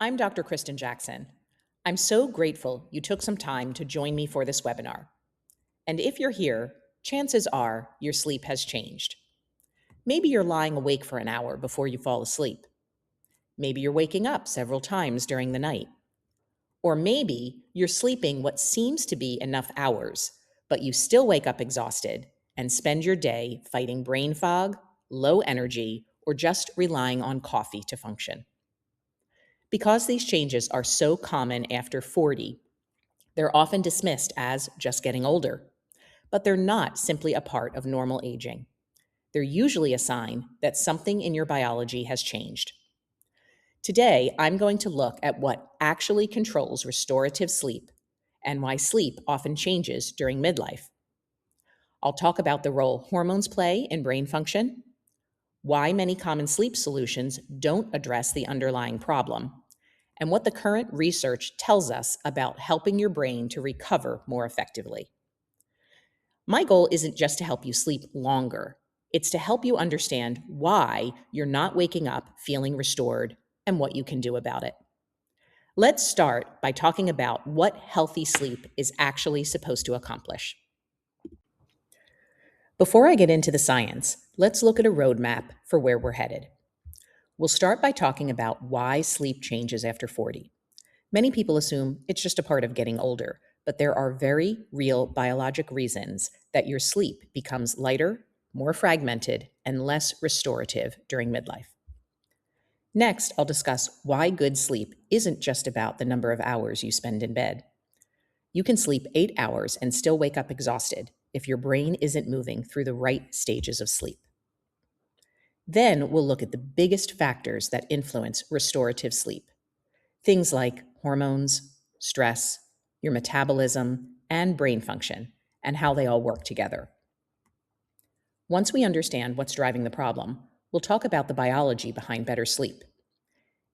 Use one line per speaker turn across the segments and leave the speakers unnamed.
I'm Dr. Kristin Jackson. I'm so grateful you took some time to join me for this webinar. And if you're here, chances are your sleep has changed. Maybe you're lying awake for an hour before you fall asleep. Maybe you're waking up several times during the night. Or maybe you're sleeping what seems to be enough hours, but you still wake up exhausted and spend your day fighting brain fog, low energy, or just relying on coffee to function. Because these changes are so common after 40, they're often dismissed as just getting older, but they're not simply a part of normal aging. They're usually a sign that something in your biology has changed. Today, I'm going to look at what actually controls restorative sleep and why sleep often changes during midlife. I'll talk about the role hormones play in brain function, why many common sleep solutions don't address the underlying problem, and what the current research tells us about helping your brain to recover more effectively. My goal isn't just to help you sleep longer, it's to help you understand why you're not waking up feeling restored and what you can do about it. Let's start by talking about what healthy sleep is actually supposed to accomplish. Before I get into the science, let's look at a roadmap for where we're headed. We'll start by talking about why sleep changes after 40. Many people assume it's just a part of getting older, but there are very real biologic reasons that your sleep becomes lighter, more fragmented, and less restorative during midlife. Next, I'll discuss why good sleep isn't just about the number of hours you spend in bed. You can sleep 8 hours and still wake up exhausted if your brain isn't moving through the right stages of sleep. Then we'll look at the biggest factors that influence restorative sleep. Things like hormones, stress, your metabolism, and brain function, and how they all work together. Once we understand what's driving the problem, we'll talk about the biology behind better sleep.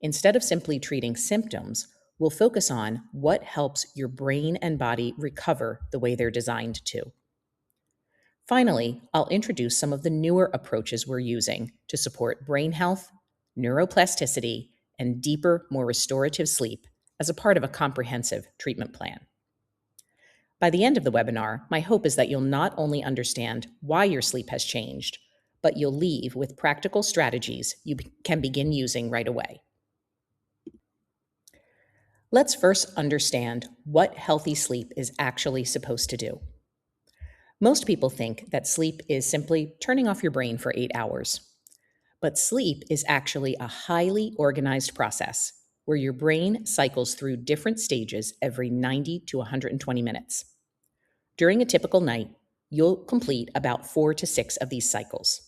Instead of simply treating symptoms, we'll focus on what helps your brain and body recover the way they're designed to. Finally, I'll introduce some of the newer approaches we're using to support brain health, neuroplasticity, and deeper, more restorative sleep as a part of a comprehensive treatment plan. By the end of the webinar, my hope is that you'll not only understand why your sleep has changed, but you'll leave with practical strategies you can begin using right away. Let's first understand what healthy sleep is actually supposed to do. Most people think that sleep is simply turning off your brain for 8 hours. But sleep is actually a highly organized process where your brain cycles through different stages every 90 to 120 minutes. During a typical night, you'll complete about 4 to 6 of these cycles.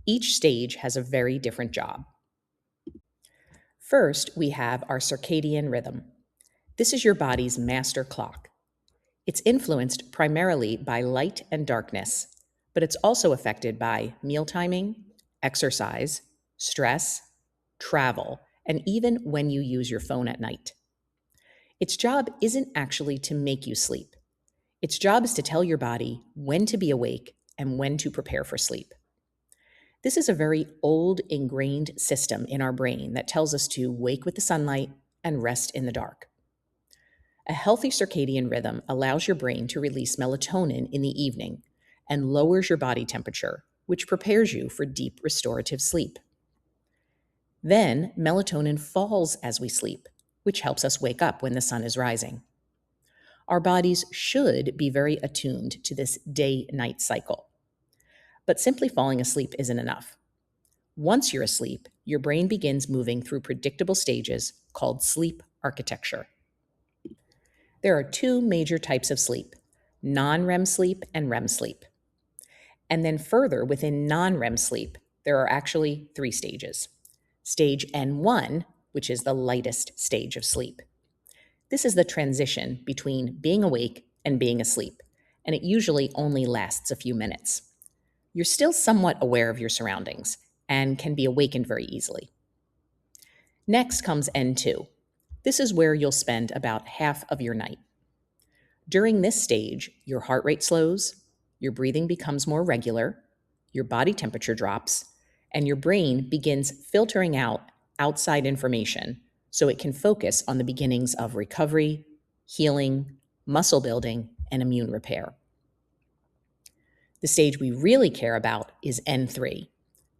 Each stage has a very different job. First, we have our circadian rhythm. This is your body's master clock. It's influenced primarily by light and darkness, but it's also affected by meal timing, exercise, stress, travel, and even when you use your phone at night. Its job isn't actually to make you sleep. Its job is to tell your body when to be awake and when to prepare for sleep. This is a very old, ingrained system in our brain that tells us to wake with the sunlight and rest in the dark. A healthy circadian rhythm allows your brain to release melatonin in the evening and lowers your body temperature, which prepares you for deep restorative sleep. Then, melatonin falls as we sleep, which helps us wake up when the sun is rising. Our bodies should be very attuned to this day-night cycle. But simply falling asleep isn't enough. Once you're asleep, your brain begins moving through predictable stages called sleep architecture. There are 2 major types of sleep, non-REM sleep and REM sleep. And then further, within non-REM sleep, there are actually 3 stages. Stage N1, which is the lightest stage of sleep. This is the transition between being awake and being asleep, and it usually only lasts a few minutes. You're still somewhat aware of your surroundings and can be awakened very easily. Next comes N2. This is where you'll spend about half of your night. During this stage, your heart rate slows, your breathing becomes more regular, your body temperature drops, and your brain begins filtering out outside information, so it can focus on the beginnings of recovery, healing, muscle building, and immune repair. The stage we really care about is N3.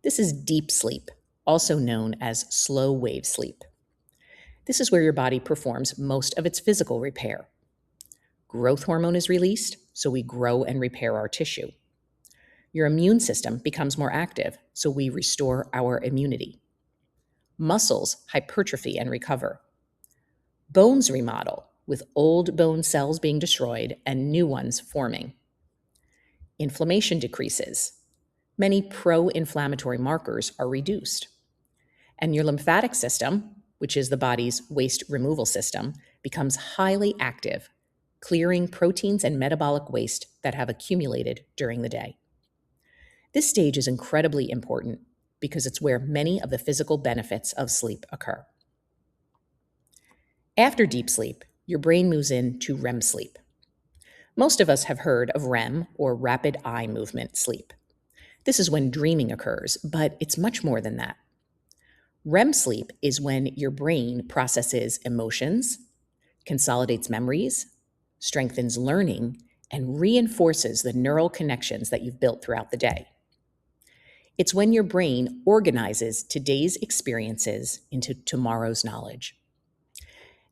This is deep sleep, also known as slow wave sleep. This is where your body performs most of its physical repair. Growth hormone is released, so we grow and repair our tissue. Your immune system becomes more active, so we restore our immunity. Muscles hypertrophy and recover. Bones remodel, with old bone cells being destroyed and new ones forming. Inflammation decreases. Many pro-inflammatory markers are reduced. And your lymphatic system, which is the body's waste removal system, becomes highly active, clearing proteins and metabolic waste that have accumulated during the day. This stage is incredibly important because it's where many of the physical benefits of sleep occur. After deep sleep, your brain moves into REM sleep. Most of us have heard of REM, or rapid eye movement sleep. This is when dreaming occurs, but it's much more than that. REM sleep is when your brain processes emotions, consolidates memories, strengthens learning, and reinforces the neural connections that you've built throughout the day. It's when your brain organizes today's experiences into tomorrow's knowledge.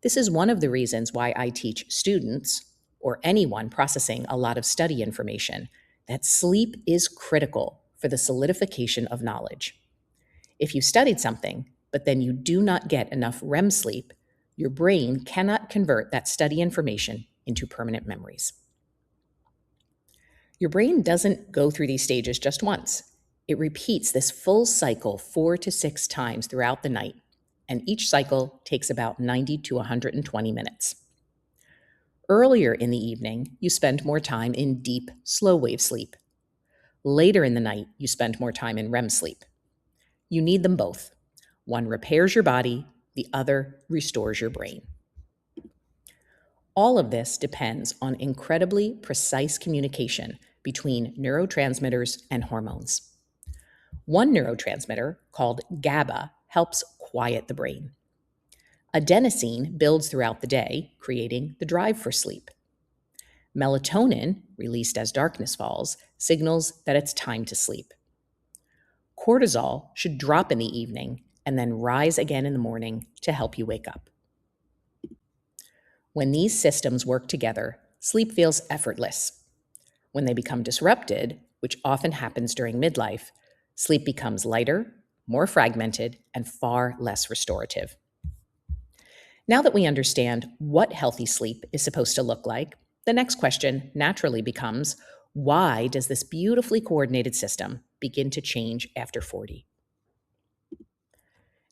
This is one of the reasons why I teach students, or anyone processing a lot of study information, that sleep is critical for the solidification of knowledge. If you studied something, but then you do not get enough REM sleep, your brain cannot convert that study information into permanent memories. Your brain doesn't go through these stages just once. It repeats this full cycle 4 to 6 times throughout the night, and each cycle takes about 90 to 120 minutes. Earlier in the evening, you spend more time in deep, slow wave sleep. Later in the night, you spend more time in REM sleep. You need them both. One repairs your body, the other restores your brain. All of this depends on incredibly precise communication between neurotransmitters and hormones. One neurotransmitter, called GABA, helps quiet the brain. Adenosine builds throughout the day, creating the drive for sleep. Melatonin, released as darkness falls, signals that it's time to sleep. Cortisol should drop in the evening and then rise again in the morning to help you wake up. When these systems work together, sleep feels effortless. When they become disrupted, which often happens during midlife, sleep becomes lighter, more fragmented, and far less restorative. Now that we understand what healthy sleep is supposed to look like, the next question naturally becomes, why does this beautifully coordinated system begin to change after 40?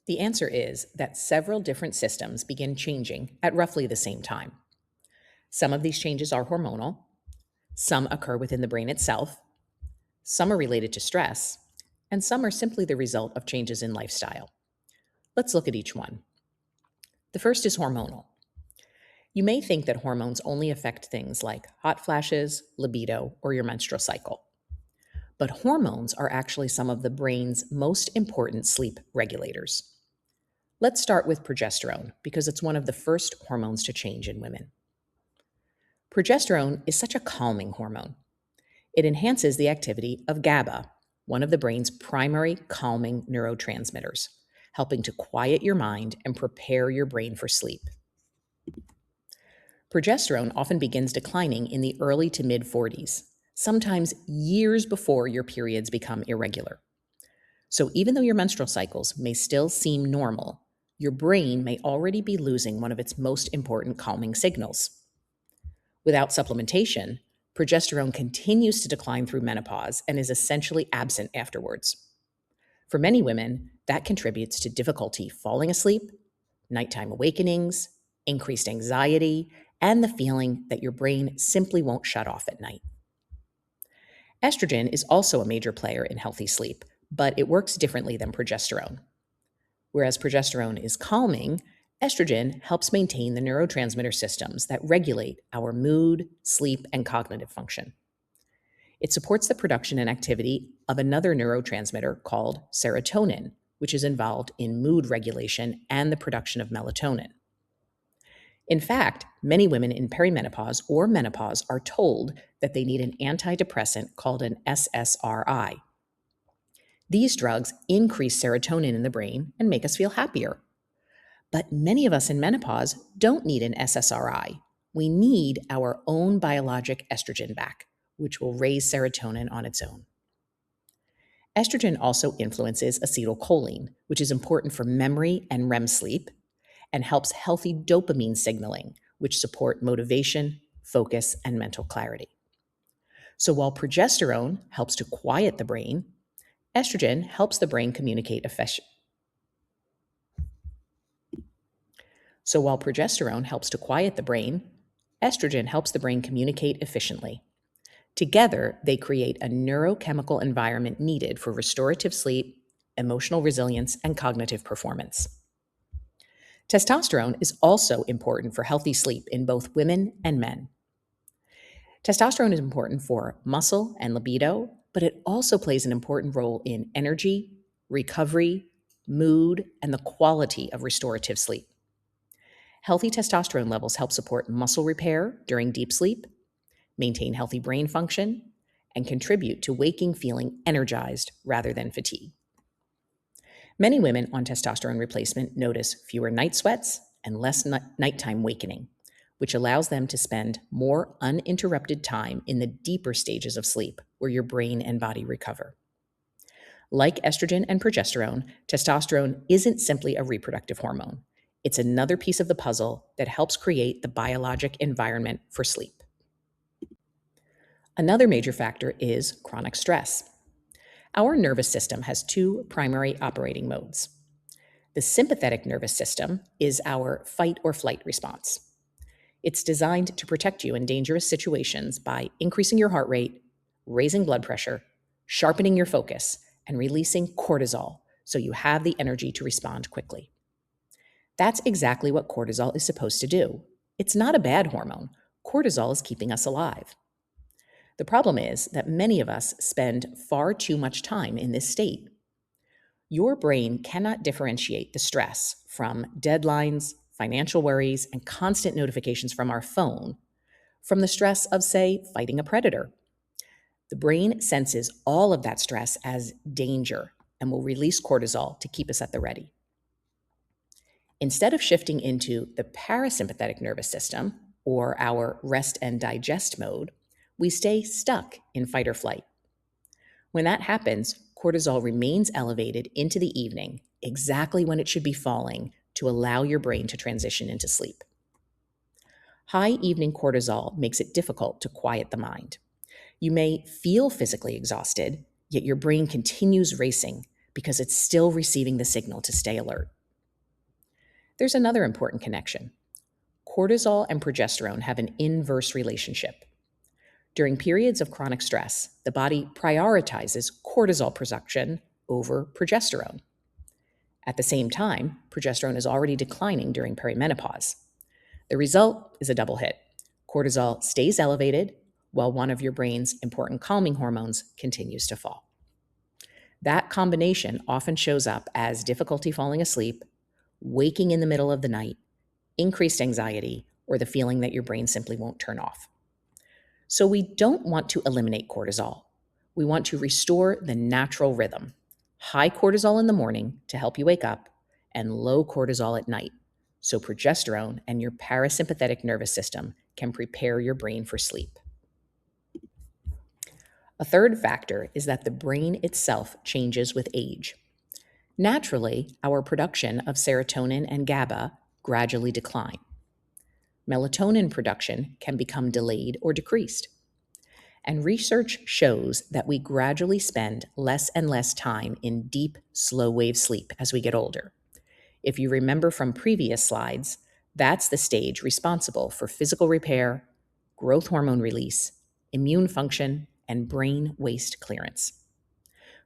The answer is that several different systems begin changing at roughly the same time. Some of these changes are hormonal, some occur within the brain itself, some are related to stress, and some are simply the result of changes in lifestyle. Let's look at each one. The first is hormonal. You may think that hormones only affect things like hot flashes, libido, or your menstrual cycle. But hormones are actually some of the brain's most important sleep regulators. Let's start with progesterone, because it's one of the first hormones to change in women. Progesterone is such a calming hormone. It enhances the activity of GABA, one of the brain's primary calming neurotransmitters, helping to quiet your mind and prepare your brain for sleep. Progesterone often begins declining in the early to mid-40s, sometimes years before your periods become irregular. So even though your menstrual cycles may still seem normal, your brain may already be losing one of its most important calming signals. Without supplementation, progesterone continues to decline through menopause and is essentially absent afterwards. For many women, that contributes to difficulty falling asleep, nighttime awakenings, increased anxiety, and the feeling that your brain simply won't shut off at night. Estrogen is also a major player in healthy sleep, but it works differently than progesterone. Whereas progesterone is calming, estrogen helps maintain the neurotransmitter systems that regulate our mood, sleep, and cognitive function. It supports the production and activity of another neurotransmitter called serotonin, which is involved in mood regulation and the production of melatonin. In fact, many women in perimenopause or menopause are told that they need an antidepressant called an SSRI. These drugs increase serotonin in the brain and make us feel happier. But many of us in menopause don't need an SSRI. We need our own biologic estrogen back, which will raise serotonin on its own. Estrogen also influences acetylcholine, which is important for memory and REM sleep, and helps healthy dopamine signaling, which support motivation, focus, and mental clarity. So while progesterone helps to quiet the brain, estrogen helps the brain communicate efficiently. So while progesterone helps to quiet the brain, estrogen helps the brain communicate efficiently. Together, they create a neurochemical environment needed for restorative sleep, emotional resilience, and cognitive performance. Testosterone is also important for healthy sleep in both women and men. Testosterone is important for muscle and libido, but it also plays an important role in energy, recovery, mood, and the quality of restorative sleep. Healthy testosterone levels help support muscle repair during deep sleep, maintain healthy brain function, and contribute to waking feeling energized rather than fatigued. Many women on testosterone replacement notice fewer night sweats and less nighttime wakening, which allows them to spend more uninterrupted time in the deeper stages of sleep where your brain and body recover. Like estrogen and progesterone, testosterone isn't simply a reproductive hormone. It's another piece of the puzzle that helps create the biologic environment for sleep. Another major factor is chronic stress. Our nervous system has two primary operating modes. The sympathetic nervous system is our fight or flight response. It's designed to protect you in dangerous situations by increasing your heart rate, raising blood pressure, sharpening your focus, and releasing cortisol so you have the energy to respond quickly. That's exactly what cortisol is supposed to do. It's not a bad hormone. Cortisol is keeping us alive. The problem is that many of us spend far too much time in this state. Your brain cannot differentiate the stress from deadlines, financial worries, and constant notifications from our phone from the stress of, say, fighting a predator. The brain senses all of that stress as danger and will release cortisol to keep us at the ready. Instead of shifting into the parasympathetic nervous system, or our rest and digest mode, we stay stuck in fight or flight. When that happens, cortisol remains elevated into the evening, exactly when it should be falling to allow your brain to transition into sleep. High evening cortisol makes it difficult to quiet the mind. You may feel physically exhausted, yet your brain continues racing because it's still receiving the signal to stay alert. There's another important connection. Cortisol and progesterone have an inverse relationship. During periods of chronic stress, the body prioritizes cortisol production over progesterone. At the same time, progesterone is already declining during perimenopause. The result is a double hit. Cortisol stays elevated while one of your brain's important calming hormones continues to fall. That combination often shows up as difficulty falling asleep, waking in the middle of the night, increased anxiety, or the feeling that your brain simply won't turn off. So we don't want to eliminate cortisol. We want to restore the natural rhythm. High cortisol in the morning to help you wake up, and low cortisol at night, so progesterone and your parasympathetic nervous system can prepare your brain for sleep. A third factor is that the brain itself changes with age. Naturally, our production of serotonin and GABA gradually decline. Melatonin production can become delayed or decreased. And research shows that we gradually spend less and less time in deep, slow-wave sleep as we get older. If you remember from previous slides, that's the stage responsible for physical repair, growth hormone release, immune function, and brain waste clearance.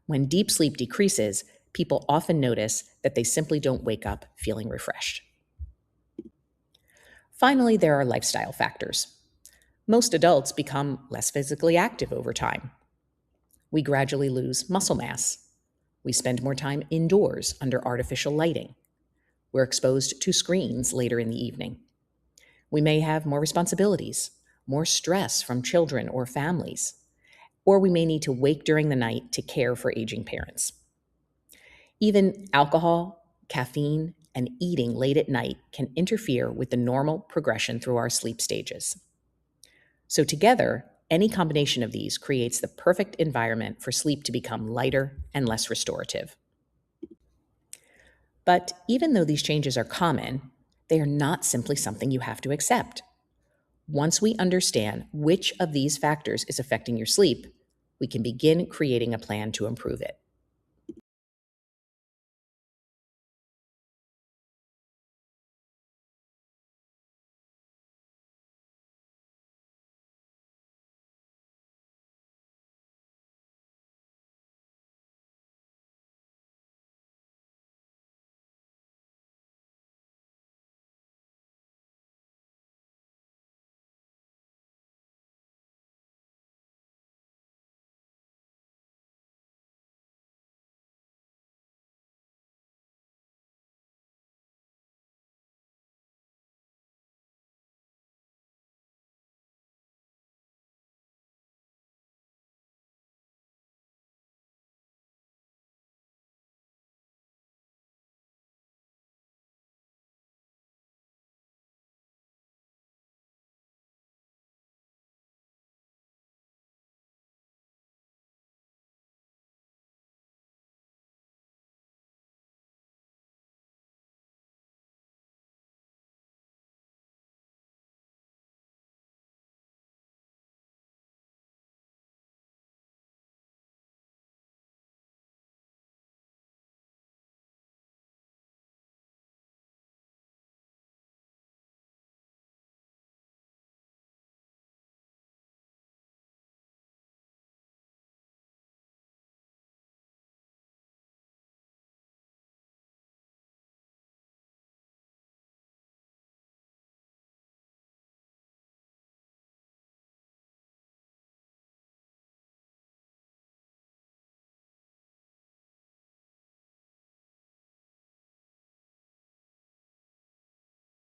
When deep sleep decreases, people often notice that they simply don't wake up feeling refreshed. Finally, there are lifestyle factors. Most adults become less physically active over time. We gradually lose muscle mass. We spend more time indoors under artificial lighting. We're exposed to screens later in the evening. We may have more responsibilities, more stress from children or families, or we may need to wake during the night to care for aging parents. Even alcohol, caffeine, and eating late at night can interfere with the normal progression through our sleep stages. So together, any combination of these creates the perfect environment for sleep to become lighter and less restorative. But even though these changes are common, they are not simply something you have to accept. Once we understand which of these factors is affecting your sleep, we can begin creating a plan to improve it.